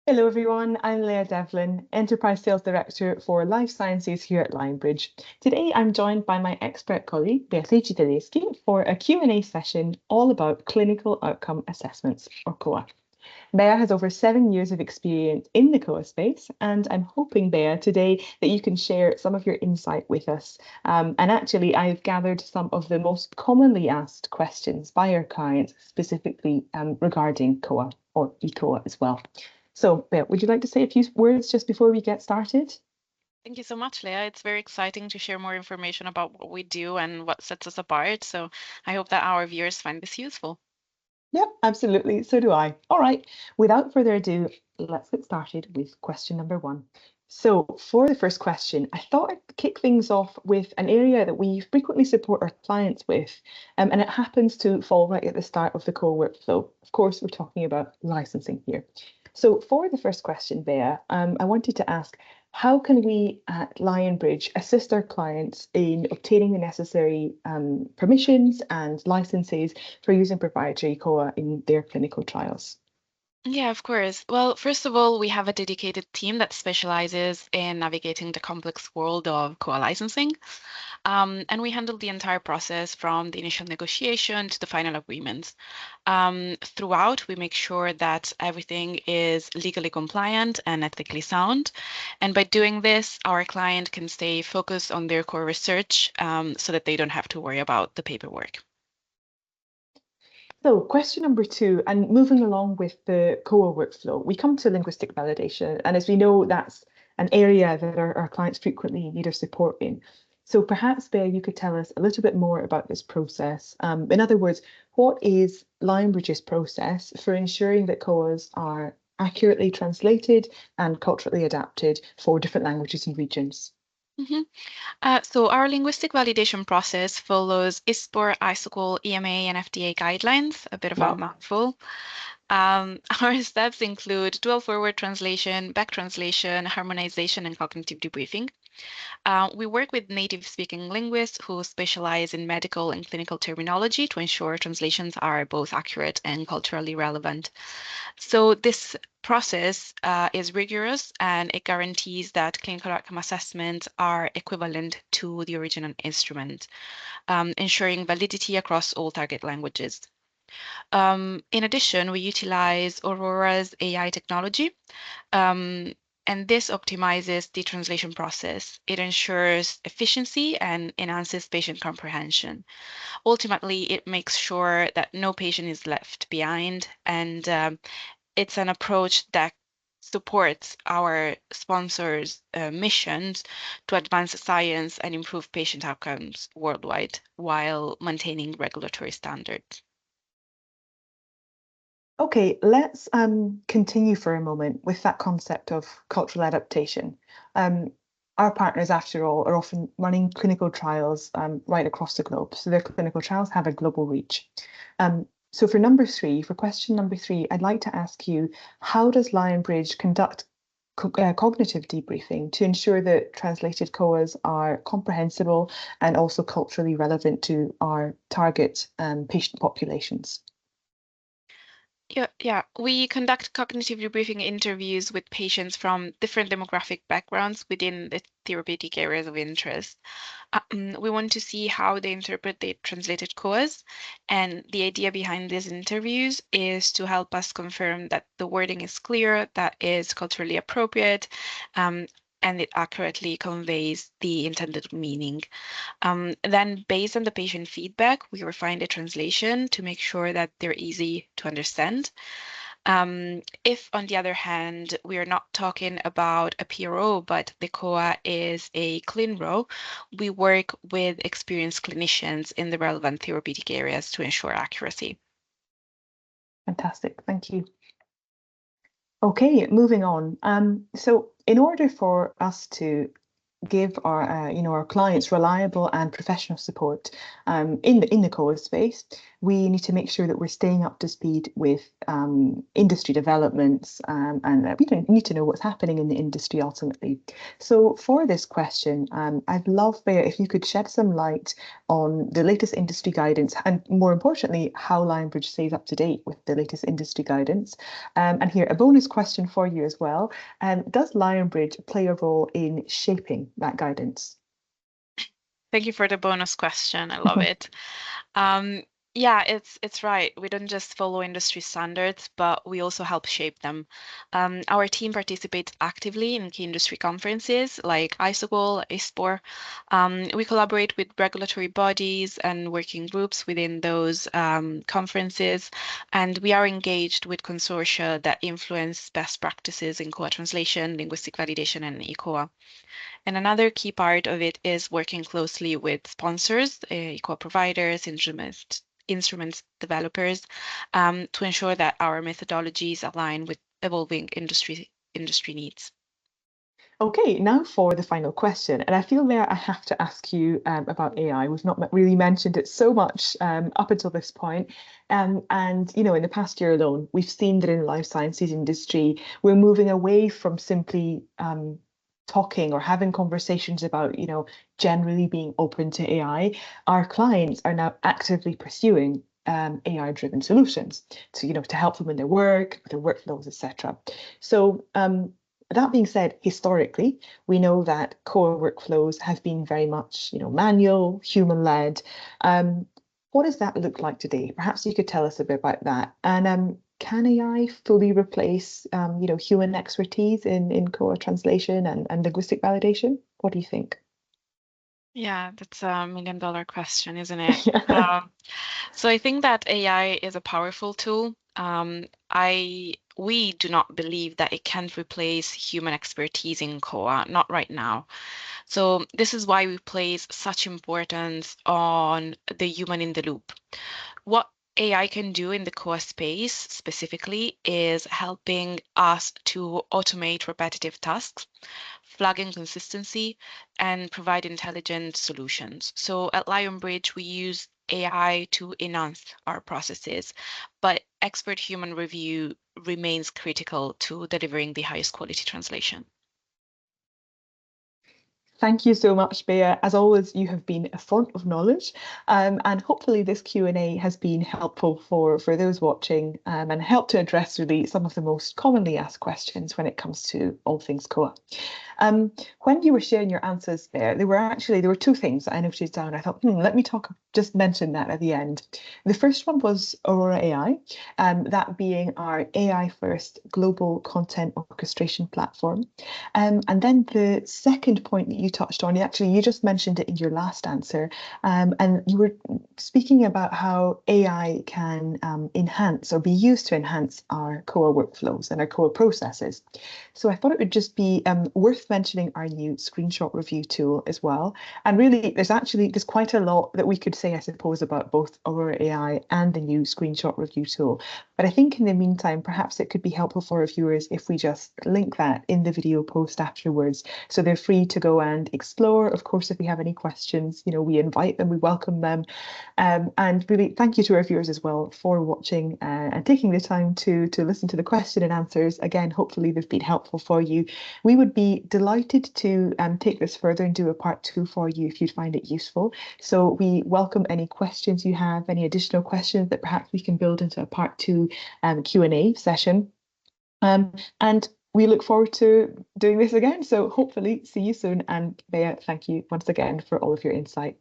Hello everyone, I'm Leah Devlin, Enterprise Sales Director for Life Sciences here at Lionbridge. Today I'm joined by my expert colleague Beatrice Tedeschi for a Q&A session all about clinical outcome assessments, or COA. Bea has over 7 years of experience in the COA space, and I'm hoping, Bea, today that you can share some of your insight with us. And actually, I've gathered some of the most commonly asked questions by our clients, specifically regarding COA or eCOA as well. So, Bea, would you like to say a few words just before we get started? Thank you so much, Leah. It's very exciting to share more information about what we do and what sets us apart. So I hope that our viewers find this useful. Yep, absolutely. So do I. All right. Without further ado, let's get started with question number one. So for the first question, I thought I'd kick things off with an area that we frequently support our clients with, and it happens to fall right at the start of the core workflow. Of course, we're talking about licensing here. So for the first question, Bea, I wanted to ask, how can we at Lionbridge assist our clients in obtaining the necessary permissions and licenses for using proprietary COA in their clinical trials? Yeah, of course. Well, first of all, we have a dedicated team that specializes in navigating the complex world of COA licensing. And we handle the entire process from the initial negotiation to the final agreements. Throughout, we make sure that everything is legally compliant and ethically sound. And by doing this, our client can stay focused on their core research so that they don't have to worry about the paperwork. So question number two, and moving along with the COA workflow, we come to linguistic validation. And as we know, that's an area that our clients frequently need our support in. So perhaps, Bea, you could tell us a little bit more about this process. In other words, what is Lionbridge's process for ensuring that COAs are accurately translated and culturally adapted for different languages and regions? Mhm. So our linguistic validation process follows ISPOR, ISOCOL, EMA, and FDA guidelines, a bit of a Wow. mouthful. Our steps include dual forward translation, back translation, harmonization, and cognitive debriefing. We work with native-speaking linguists who specialize in medical and clinical terminology to ensure translations are both accurate and culturally relevant. So this process is rigorous and it guarantees that clinical outcome assessments are equivalent to the original instrument, ensuring validity across all target languages. In addition, we utilize Aurora's AI technology, um, and this optimizes the translation process. It ensures efficiency and enhances patient comprehension. Ultimately, it makes sure that no patient is left behind, and it's an approach that supports our sponsors' missions to advance science and improve patient outcomes worldwide while maintaining regulatory standards. Okay, let's continue for a moment with that concept of cultural adaptation. Our partners, after all, are often running clinical trials right across the globe. So their clinical trials have a global reach. So for question number three, I'd like to ask you, how does Lionbridge conduct cognitive debriefing to ensure that translated COAs are comprehensible and also culturally relevant to our target patient populations? Yeah. We conduct cognitive debriefing interviews with patients from different demographic backgrounds within the therapeutic areas of interest. We want to see how they interpret the translated COAs, and the idea behind these interviews is to help us confirm that the wording is clear, that is culturally appropriate, um, and it accurately conveys the intended meaning. Then, based on the patient feedback, we refine the translation to make sure that they're easy to understand. If, on the other hand, we are not talking about a PRO, but the COA is a ClinRO, we work with experienced clinicians in the relevant therapeutic areas to ensure accuracy. Fantastic, thank you. Okay, moving on. So in order for us to give our clients reliable and professional support in the COA space, we need to make sure that we're staying up to speed with industry developments, and we don't need to know what's happening in the industry ultimately. So for this question, I'd love, Bea, if you could shed some light on the latest industry guidance and, more importantly, how Lionbridge stays up to date with the latest industry guidance. And here, a bonus question for you as well. Does Lionbridge play a role in shaping that guidance? Thank you for the bonus question. I love it. Um, yeah, it's right. We don't just follow industry standards, but we also help shape them. Our team participates actively in key industry conferences like ISOGOL, ISPOR. We collaborate with regulatory bodies and working groups within those conferences, and we are engaged with consortia that influence best practices in COA translation, linguistic validation, and eCOA. And another key part of it is working closely with sponsors, equal providers, instruments developers, to ensure that our methodologies align with evolving industry needs. Okay, now for the final question. And I feel there I have to ask you about AI. We've not really mentioned it so much up until this point. And, you know, in the past year alone, we've seen that in the life sciences industry, we're moving away from simply talking or having conversations about, you know, generally being open to AI. Our clients are now actively pursuing AI-driven solutions to, you know, to help them in their work, their workflows, etc. So that being said, historically, we know that core workflows have been very much, you know, manual, human-led. What does that look like today? Perhaps you could tell us a bit about that. And can AI fully replace, you know, human expertise in core translation and linguistic validation? What do you think? Yeah, that's a $1 million question, isn't it? Yeah. So I think that AI is a powerful tool. We do not believe that it can replace human expertise in COA, not right now. So this is why we place such importance on the human in the loop. What AI can do in the COA space specifically is helping us to automate repetitive tasks, flag inconsistency, and provide intelligent solutions. So at Lionbridge, we use AI to enhance our processes, but expert human review remains critical to delivering the highest quality translation. Thank you so much, Bea. As always, you have been a font of knowledge, and hopefully this Q&A has been helpful for those watching, and helped to address really some of the most commonly asked questions when it comes to all things COA. When you were sharing your answers there were two things that I noted down. I thought, let me just mention that at the end. The first one was Aurora AI, that being our AI first global content orchestration platform. And then the second point that you touched on, you just mentioned it in your last answer, and you were speaking about how AI can enhance or be used to enhance our COA workflows and our COA processes. So I thought it would just be worth mentioning our new screenshot review tool as well. And really, there's quite a lot that we could say, I suppose, about both Aurora AI and the new screenshot review tool. But I think in the meantime, perhaps it could be helpful for our viewers if we just link that in the video post afterwards. So they're free to go and explore. Of course, if we have any questions, you know, we invite them, we welcome them. And really, thank you to our viewers as well for watching and taking the time to listen to the question and answers. Again, hopefully they've been helpful for you. We would be delighted to take this further and do a part 2 for you if you'd find it useful. So we welcome any questions you have, any additional questions that perhaps we can build into a part 2 Q&A session. And we look forward to doing this again. So hopefully see you soon. And Bea, thank you once again for all of your insight.